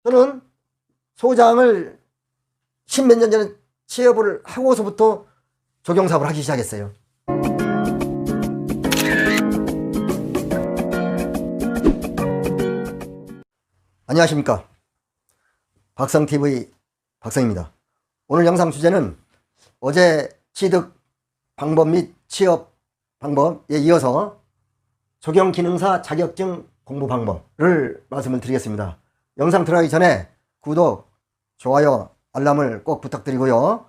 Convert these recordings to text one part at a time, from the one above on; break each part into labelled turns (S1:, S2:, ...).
S1: 저는 소장을 십몇 년 전에 취업을 하고서부터 조경사업을 하기 시작했어요. 안녕하십니까. 박성TV 박성입니다. 오늘 영상 주제는 어제 취득 방법 및 취업 방법에 이어서 조경기능사 자격증 공부 방법을 말씀을 드리겠습니다. 영상 들어가기 전에 구독, 좋아요, 알람을 꼭 부탁드리고요.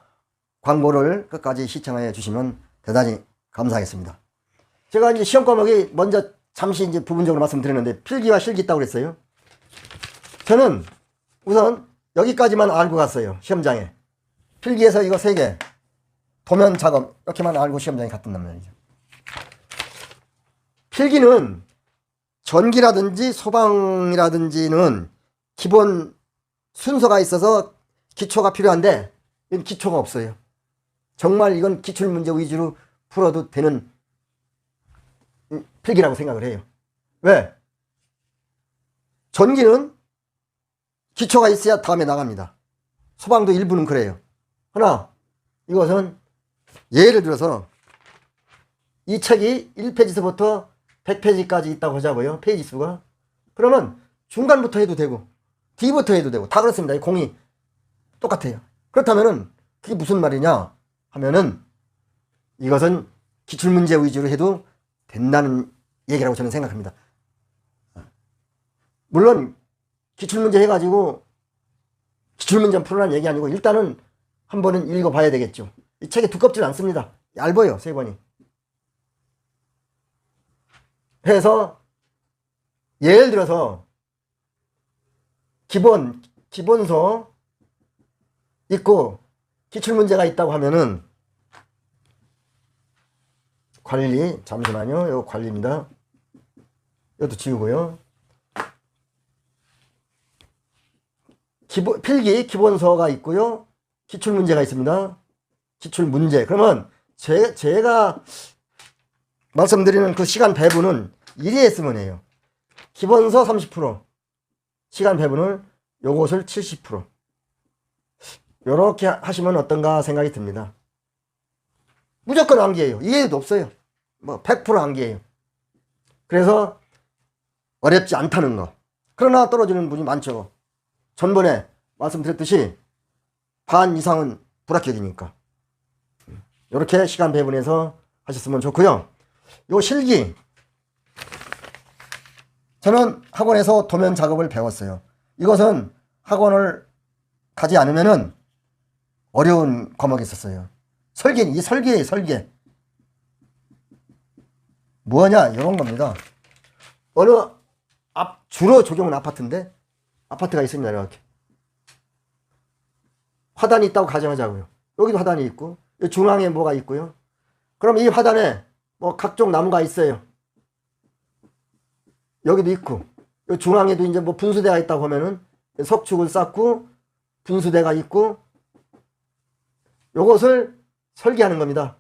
S1: 광고를 끝까지 시청해 주시면 대단히 감사하겠습니다. 제가 이제 시험 과목이 먼저 잠시 이제 부분적으로 말씀드렸는데 필기와 실기 있다고 그랬어요. 저는 우선 여기까지만 알고 갔어요. 시험장에. 필기에서 이거 3개, 도면 작업 이렇게만 알고 시험장에 갔단 말이죠. 필기는 전기라든지 소방이라든지는 기본 순서가 있어서 기초가 필요한데 이건 기초가 없어요. 정말 이건 기출문제 위주로 풀어도 되는 필기라고 생각을 해요. 왜? 전기는 기초가 있어야 다음에 나갑니다. 소방도 일부는 그래요. 하나, 이것은 예를 들어서 이 책이 1페이지서부터 100페이지까지 있다고 하자고요. 페이지 수가. 그러면 중간부터 해도 되고 뒤부터 해도 되고 다 그렇습니다. 이 공이 똑같아요. 그렇다면은 그게 무슨 말이냐 하면은 이것은 기출문제 위주로 해도 된다는 얘기라고 저는 생각합니다. 물론 기출문제 해가지고 기출문제 풀으라는 얘기 아니고 일단은 한 번은 읽어봐야 되겠죠. 이 책이 두껍지 않습니다. 얇아요. 3권이. 해서 예를 들어서 기본서 있고 기출문제가 있다고 하면은 관리, 잠시만요. 이거 관리입니다. 이것도 지우고요. 필기, 기본서가 있고요. 기출문제가 있습니다. 기출문제. 그러면 제가 말씀드리는 그 시간 배분은 1회 했으면 해요. 기본서 30%, 시간 배분을 요것을 70%. 요렇게 하시면 어떤가 생각이 듭니다. 무조건 암기예요. 이해도 없어요. 뭐 100% 암기예요. 그래서 어렵지 않다는 거. 그러나 떨어지는 분이 많죠. 전번에 말씀드렸듯이 반 이상은 불합격이니까. 이렇게 시간 배분해서 하셨으면 좋고요. 요 실기. 저는 학원에서 도면 작업을 배웠어요. 이것은 학원을 가지 않으면은 어려운 과목이 있었어요. 설계는 이 설계예요. 설계. 뭐냐 이런 겁니다. 주로 조경은 아파트인데 아파트가 있습니다. 이렇게 화단이 있다고 가정하자고요. 여기도 화단이 있고 중앙에 뭐가 있고요. 그럼 이 화단에 뭐 각종 나무가 있어요. 여기도 있고 이 중앙에도 이제 뭐 분수대가 있다고 하면은 석축을 쌓고 분수대가 있고 요것을 설계하는 겁니다.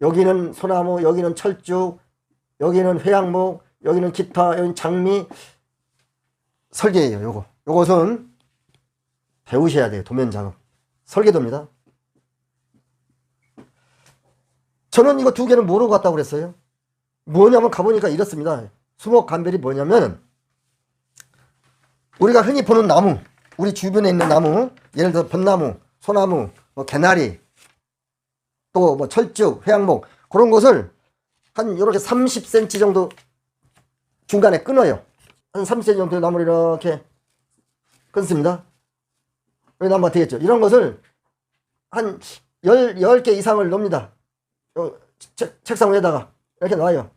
S1: 여기는 소나무, 여기는 철쭉, 여기는 회양목, 여기는 기타, 여기는 장미. 설계예요. 요것은 배우셔야 돼요. 도면 작업. 설계도입니다. 저는 이거 2개는 모르고 갔다고 그랬어요. 뭐냐면 가보니까 이렇습니다. 수목감별이 뭐냐면 우리가 흔히 보는 나무, 우리 주변에 있는 나무, 예를 들어 벚나무, 소나무, 뭐 개나리, 또 뭐 철쭉, 회양목 그런 것을 한 요렇게 30cm 정도 중간에 끊어요. 한 30cm 정도 나무를 이렇게 끊습니다. 여기 나무가 되겠죠. 이런 것을 한 10개 이상을 넣습니다. 책상 위에다가 이렇게 놔요.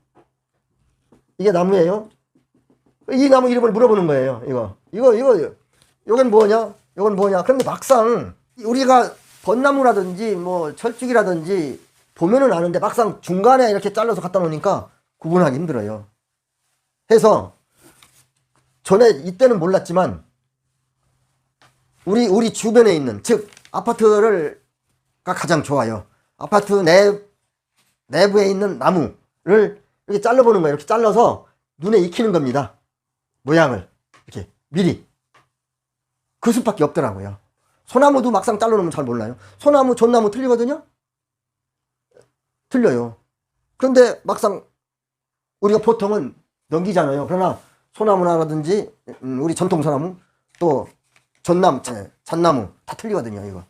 S1: 이게 나무예요. 이 나무 이름을 물어보는 거예요. 이건 뭐냐? 이건 뭐냐? 그런데 막상 우리가 벚나무라든지 뭐 철쭉이라든지 보면은 아는데 막상 중간에 이렇게 잘라서 갖다 놓으니까 구분하기 힘들어요. 해서 전에 이때는 몰랐지만 우리 주변에 있는 즉 아파트가 가장 좋아요. 아파트 내부에 있는 나무를 이렇게 잘라보는 거예요. 이렇게 잘라서 눈에 익히는 겁니다. 모양을 이렇게 미리. 그 수밖에 없더라고요. 소나무도 막상 잘라놓으면 잘 몰라요. 소나무, 전나무 틀리거든요? 틀려요. 그런데 막상 우리가 보통은 넘기잖아요. 그러나 소나무라든지 우리 전통 소나무 또 전나무, 잣나무 다 틀리거든요. 이거.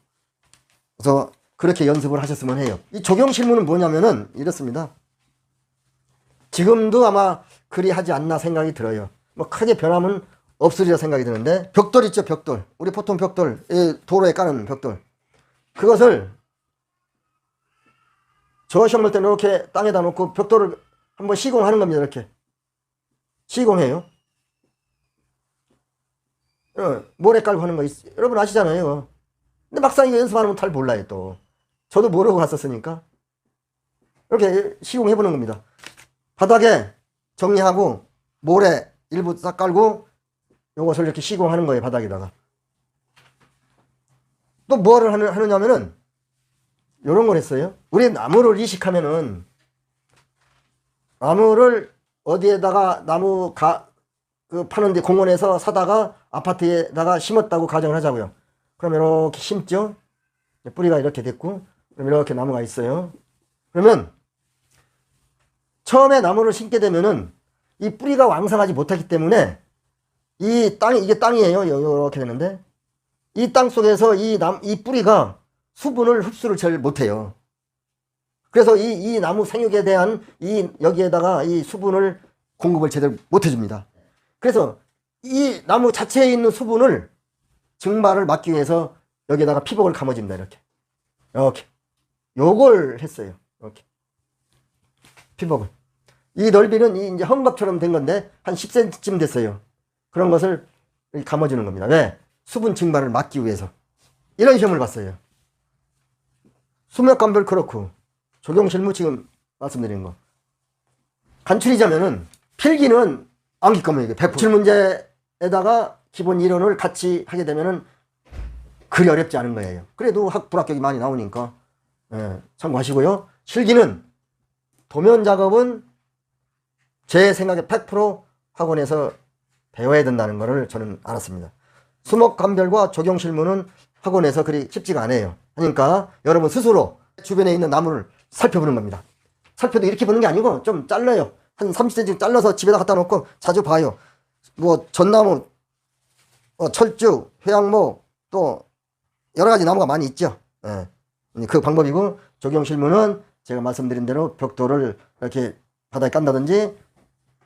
S1: 그래서 그렇게 연습을 하셨으면 해요. 이 적용 실무는 뭐냐면은 이렇습니다. 지금도 아마 그리 하지 않나 생각이 들어요. 뭐 크게 변함은 없으리라 생각이 드는데, 벽돌 있죠, 벽돌. 우리 보통 벽돌, 도로에 까는 벽돌. 그것을 저 시험 볼 때는 이렇게 땅에다 놓고 벽돌을 한번 시공하는 겁니다. 이렇게 시공해요. 모래 깔고 하는 거 여러분 아시잖아요. 이거. 근데 막상 이거 연습하면 잘 몰라요. 또 저도 모르고 갔었으니까 이렇게 시공해 보는 겁니다. 바닥에 정리하고 모래 일부 싹 깔고 요것을 이렇게 시공하는 거예요. 바닥에다가. 또 뭐를 하느냐면은 요런 걸 했어요. 우리 나무를 이식하면은 나무를 어디에다가 나무 파는데 공원에서 사다가 아파트에다가 심었다고 가정을 하자고요. 그럼 이렇게 심죠. 뿌리가 이렇게 됐고, 그럼 이렇게 나무가 있어요. 그러면 처음에 나무를 심게 되면은 이 뿌리가 왕성하지 못하기 때문에 이게 땅이에요. 이렇게 되는데 이 땅 속에서 이 뿌리가 수분을 흡수를 잘 못해요. 그래서 이 나무 생육에 대한 여기에다가 이 수분을 공급을 제대로 못 해줍니다. 그래서 이 나무 자체에 있는 수분을 증발을 막기 위해서 여기에다가 피복을 감아줍니다. 이렇게 요걸 했어요. 이렇게 피복을. 이 넓이는 이제 헝겊처럼 된 건데 한 10cm쯤 됐어요. 그런 것을 감아주는 겁니다. 왜? 수분 증발을 막기 위해서. 이런 시험을 봤어요. 수목감별 그렇고 적용실무 지금 말씀드린 거. 간추리자면은 필기는 암기 겁니다. 이게 100%. 기출문제에다가 기본 이론을 같이 하게 되면은 그리 어렵지 않은 거예요. 그래도 불합격이 많이 나오니까 참고하시고요. 실기는 도면 작업은 제 생각에 100% 학원에서 배워야 된다는 것을 저는 알았습니다. 수목감별과 적용실무는 학원에서 그리 쉽지가 않아요. 그러니까 여러분 스스로 주변에 있는 나무를 살펴보는 겁니다. 살펴도 이렇게 보는 게 아니고 좀 잘라요. 한 30cm 잘라서 집에다 갖다 놓고 자주 봐요. 뭐 전나무, 철쭉, 회양목 또 여러 가지 나무가 많이 있죠. 그 방법이고, 적용실무는 제가 말씀드린 대로 벽돌을 이렇게 바닥에 깐다든지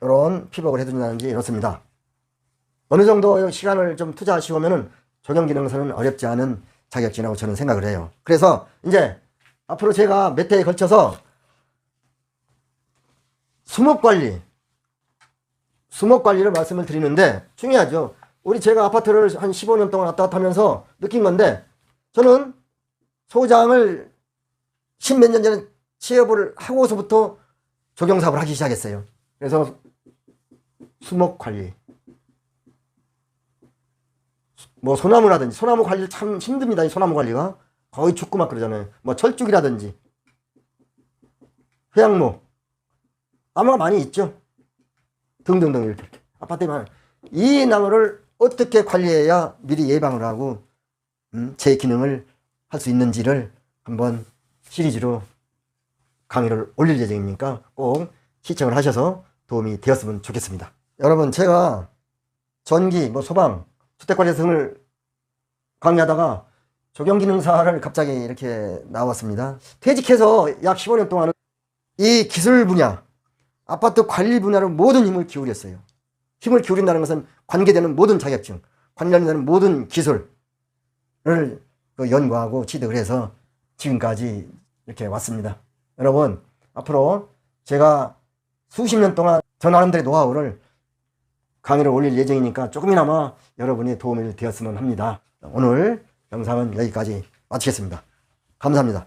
S1: 이런 피복을 해준다든지 이렇습니다. 어느 정도 시간을 좀 투자하시면은 적용기능서는 어렵지 않은 자격증이라고 저는 생각을 해요. 그래서 이제 앞으로 제가 몇 회에 걸쳐서 수목관리를 말씀을 드리는데 중요하죠. 제가 아파트를 한 15년 동안 왔다 갔다 하면서 느낀 건데, 저는 소장을 10몇 년 전에 취업을 하고서부터 적용사업을 하기 시작했어요. 그래서 수목관리, 뭐 소나무라든지, 소나무 관리 참 힘듭니다. 이 소나무 관리가 거의 죽고 막 그러잖아요. 뭐 철쭉이라든지 회양목, 나무가 많이 있죠. 등등등 이렇게 아파트에 많아요. 이 나무를 어떻게 관리해야 미리 예방을 하고 제 기능을 할 수 있는지를 한번 시리즈로 강의를 올릴 예정이니까 꼭 시청을 하셔서 도움이 되었으면 좋겠습니다. 여러분, 제가 전기, 소방, 주택관리 등을 강의하다가 적용기능사를 갑자기 이렇게 나왔습니다. 퇴직해서 약 15년 동안은 이 기술 분야, 아파트 관리 분야로 모든 힘을 기울였어요. 힘을 기울인다는 것은 관계되는 모든 자격증, 관련되는 모든 기술을 연구하고 취득을 해서 지금까지 이렇게 왔습니다. 여러분, 앞으로 제가 수십 년 동안 저 나름대로의 노하우를 강의를 올릴 예정이니까 조금이나마 여러분이 도움이 되었으면 합니다. 오늘 영상은 여기까지 마치겠습니다. 감사합니다.